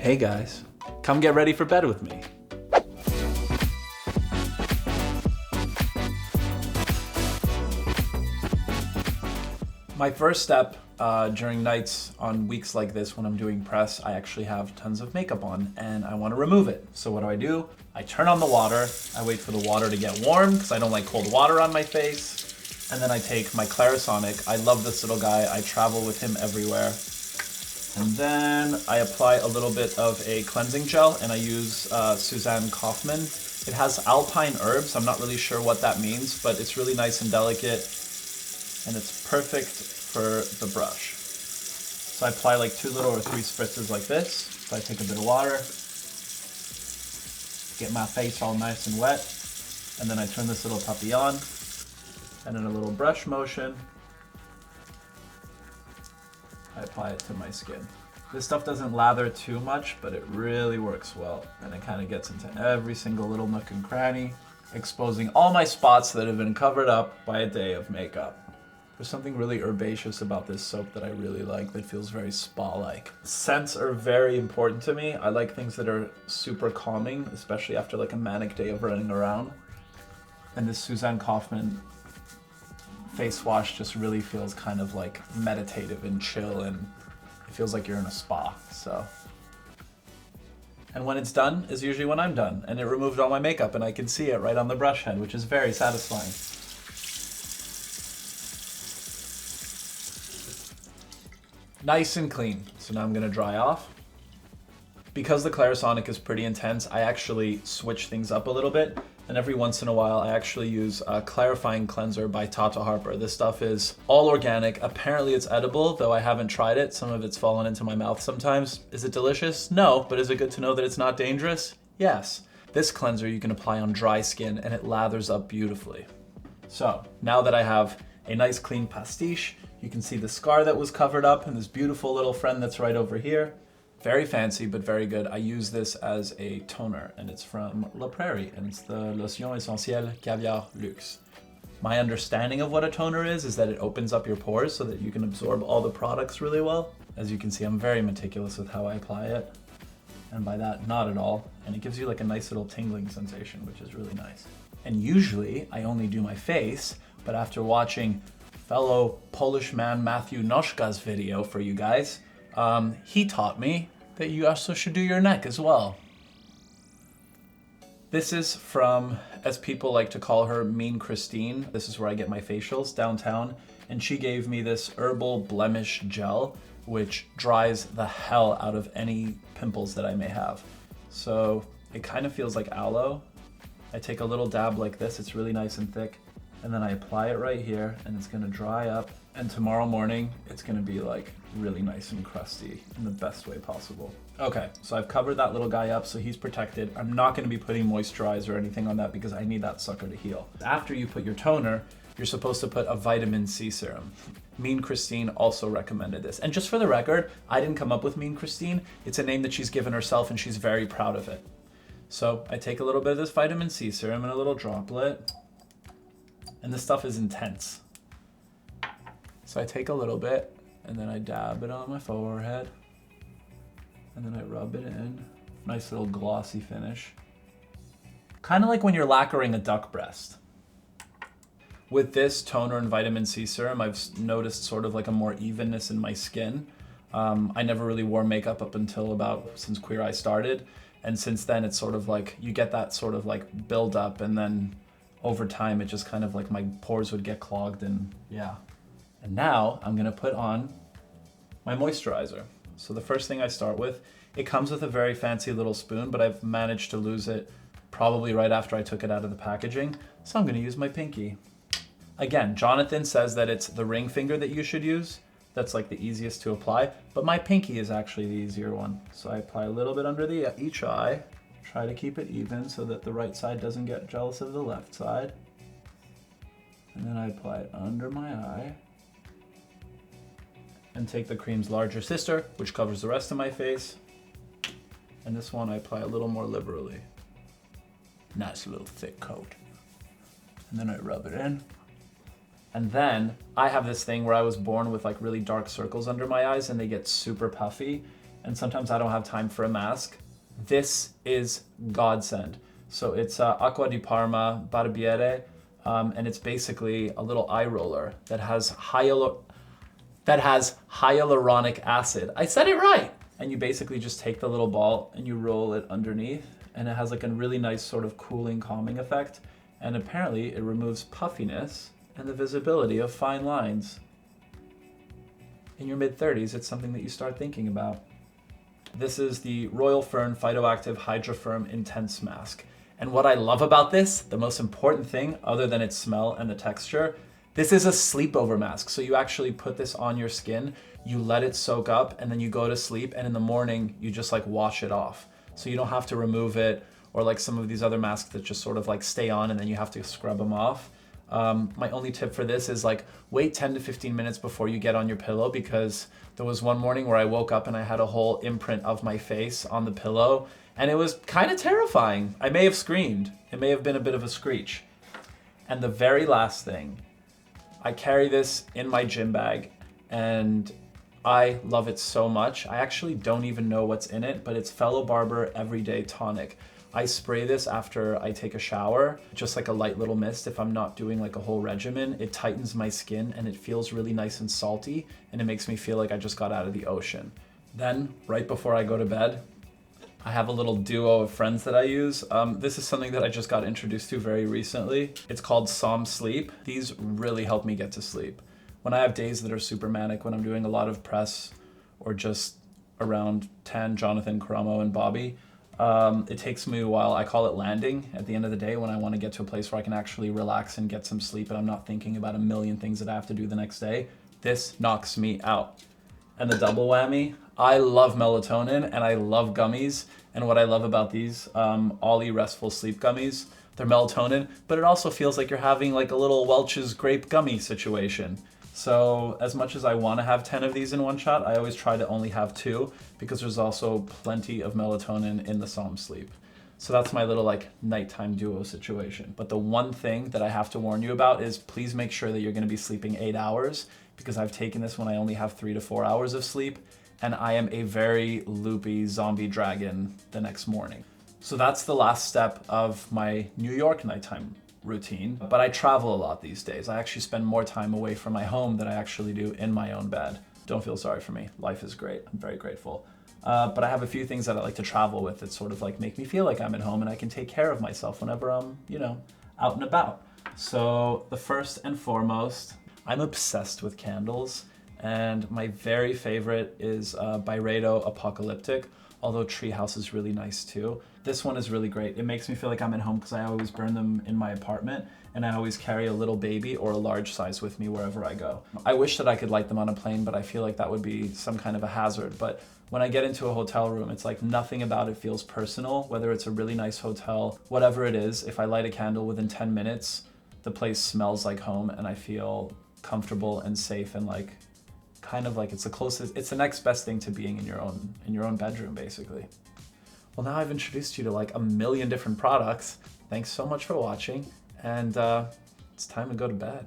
Hey guys, come get ready for bed with me. My first step during nights on weeks like this when I'm doing press, I actually have tons of makeup on and I want to remove it. So what do? I turn on the water, I wait for the water to get warm because I don't like cold water on my face. And then I take my Clarisonic. I love this little guy. I travel with him everywhere. And then I apply a little bit of a cleansing gel and I use Susanne Kaufmann. It has alpine herbs. I'm not really sure what that means, but it's really nice and delicate and it's perfect for the brush. So I apply like 2 little or 3 spritzes like this. So I take a bit of water, get my face all nice and wet, and then I turn this little puppy on, and in a little brush motion, I apply it to my skin. This stuff doesn't lather too much, but it really works well. And it kind of gets into every single little nook and cranny, exposing all my spots that have been covered up by a day of makeup. There's something really herbaceous about this soap that I really like that feels very spa-like. Scents are very important to me. I like things that are super calming, especially after like a manic day of running around. And this Susanne Kaufmann face wash just really feels kind of like meditative and chill, and it feels like you're in a spa. So, and when it's done is usually when I'm done, and it removed all my makeup and I can see it right on the brush head, which is very satisfying. Nice and clean. So now I'm gonna dry off. Because the Clarisonic is pretty intense, I actually switch things up a little bit. And every once in a while, I actually use a clarifying cleanser by Tata Harper. This stuff is all organic. Apparently it's edible, though I haven't tried it. Some of it's fallen into my mouth sometimes. Is it delicious? No, but is it good to know that it's not dangerous? Yes. This cleanser you can apply on dry skin and it lathers up beautifully. So now that I have a nice clean pastiche, you can see the scar that was covered up and this beautiful little friend that's right over here. Very fancy, but very good. I use this as a toner, and it's from Prairie, and it's the Lotion Essentielle Caviar Luxe. My understanding of what a toner is that it opens up your pores so that you can absorb all the products really well. As you can see, I'm very meticulous with how I apply it. And by that, not at all. And it gives you like a nice little tingling sensation, which is really nice. And usually, I only do my face, but after watching fellow Polish man Matthew Noszka's video for you guys, he taught me that you also should do your neck as well. This is from, as people like to call her, Mean Christine. This is where I get my facials downtown. And she gave me this Herbal Blemish gel, which dries the hell out of any pimples that I may have. So it kind of feels like aloe. I take a little dab like this, it's really nice and thick. And then I apply it right here and it's gonna dry up. And tomorrow morning, it's gonna be like really nice and crusty in the best way possible. Okay, so I've covered that little guy up so he's protected. I'm not gonna be putting moisturizer or anything on that because I need that sucker to heal. After you put your toner, you're supposed to put a vitamin C serum. Mean Christine also recommended this. And just for the record, I didn't come up with Mean Christine. It's a name that she's given herself and she's very proud of it. So I take a little bit of this vitamin C serum and a little droplet. And this stuff is intense. So I take a little bit and then I dab it on my forehead and then I rub it in. Nice little glossy finish. Kind of like when you're lacquering a duck breast. With this toner and vitamin C serum, I've noticed sort of like a more evenness in my skin. I never really wore makeup up until since Queer Eye started. And since then it's sort of like, you get that sort of like build up and then over time, it just kind of like my pores would get clogged and yeah. And now I'm gonna put on my moisturizer. So the first thing I start with, it comes with a very fancy little spoon, but I've managed to lose it probably right after I took it out of the packaging. So I'm gonna use my pinky. Again, Jonathan says that it's the ring finger that you should use. That's like the easiest to apply, but my pinky is actually the easier one. So I apply a little bit under each eye. Try to keep it even so that the right side doesn't get jealous of the left side. And then I apply it under my eye. And take the cream's larger sister, which covers the rest of my face. And this one I apply a little more liberally. Nice little thick coat. And then I rub it in. And then I have this thing where I was born with like really dark circles under my eyes and they get super puffy. and sometimes I don't have time for a mask, this is godsend. So it's Acqua di Parma Barbiere, and it's basically a little eye roller that has hyaluronic acid. I said it right! And you basically just take the little ball and you roll it underneath, and it has like a really nice sort of cooling, calming effect. And apparently it removes puffiness and the visibility of fine lines. In your mid-30s, it's something that you start thinking about. This is the Royal Fern Phytoactive Hydra-Firm Intense Mask. And what I love about this, the most important thing, other than its smell and the texture, this is a sleepover mask. So you actually put this on your skin, you let it soak up, and then you go to sleep, and in the morning, you just like wash it off. So you don't have to remove it, or like some of these other masks that just sort of like stay on and then you have to scrub them off. My only tip for this is like wait 10 to 15 minutes before you get on your pillow, because there was one morning where I woke up and I had a whole imprint of my face on the pillow, and it was kind of terrifying. I may have screamed. It may have been a bit of a screech. And the very last thing, I carry this in my gym bag and I love it so much. I actually don't even know what's in it, but it's Fellow Barber Everyday Tonic. I spray this after I take a shower, just like a light little mist if I'm not doing like a whole regimen. It tightens my skin and it feels really nice and salty, and it makes me feel like I just got out of the ocean. Then, right before I go to bed, I have a little duo of friends that I use. This is something that I just got introduced to very recently. It's called Som Sleep. These really help me get to sleep. When I have days that are super manic, when I'm doing a lot of press or just around 10, Jonathan, Karamo, and Bobby, it takes me a while. I call it landing at the end of the day, when I want to get to a place where I can actually relax and get some sleep and I'm not thinking about a million things that I have to do the next day. This knocks me out. And the double whammy, I love melatonin and I love gummies. And what I love about these Olly Restful Sleep Gummies, they're melatonin, but it also feels like you're having like a little Welch's grape gummy situation. So as much as I want to have 10 of these in one shot, I always try to only have 2, because there's also plenty of melatonin in the Som Sleep. So that's my little like nighttime duo situation. But the one thing that I have to warn you about is please make sure that you're going to be sleeping 8 hours, because I've taken this when I only have 3 to 4 hours of sleep, and I am a very loopy zombie dragon the next morning. So that's the last step of my New York nighttime routine. But I travel a lot these days. I actually spend more time away from my home than I actually do in my own bed. Don't feel sorry for me. Life is great. I'm very grateful. But I have a few things that I like to travel with that sort of like make me feel like I'm at home and I can take care of myself whenever I'm, out and about. So the first and foremost, I'm obsessed with candles, and my very favorite is Byredo Apocalyptic, although Treehouse is really nice too. This one is really great. It makes me feel like I'm at home because I always burn them in my apartment, and I always carry a little baby or a large size with me wherever I go. I wish that I could light them on a plane, but I feel like that would be some kind of a hazard. But when I get into a hotel room, it's like nothing about it feels personal, whether it's a really nice hotel, whatever it is. If I light a candle within 10 minutes, the place smells like home and I feel comfortable and safe, and like kind of like it's the next best thing to being in your own bedroom, basically. Well, now I've introduced you to like a million different products. Thanks so much for watching, and it's time to go to bed.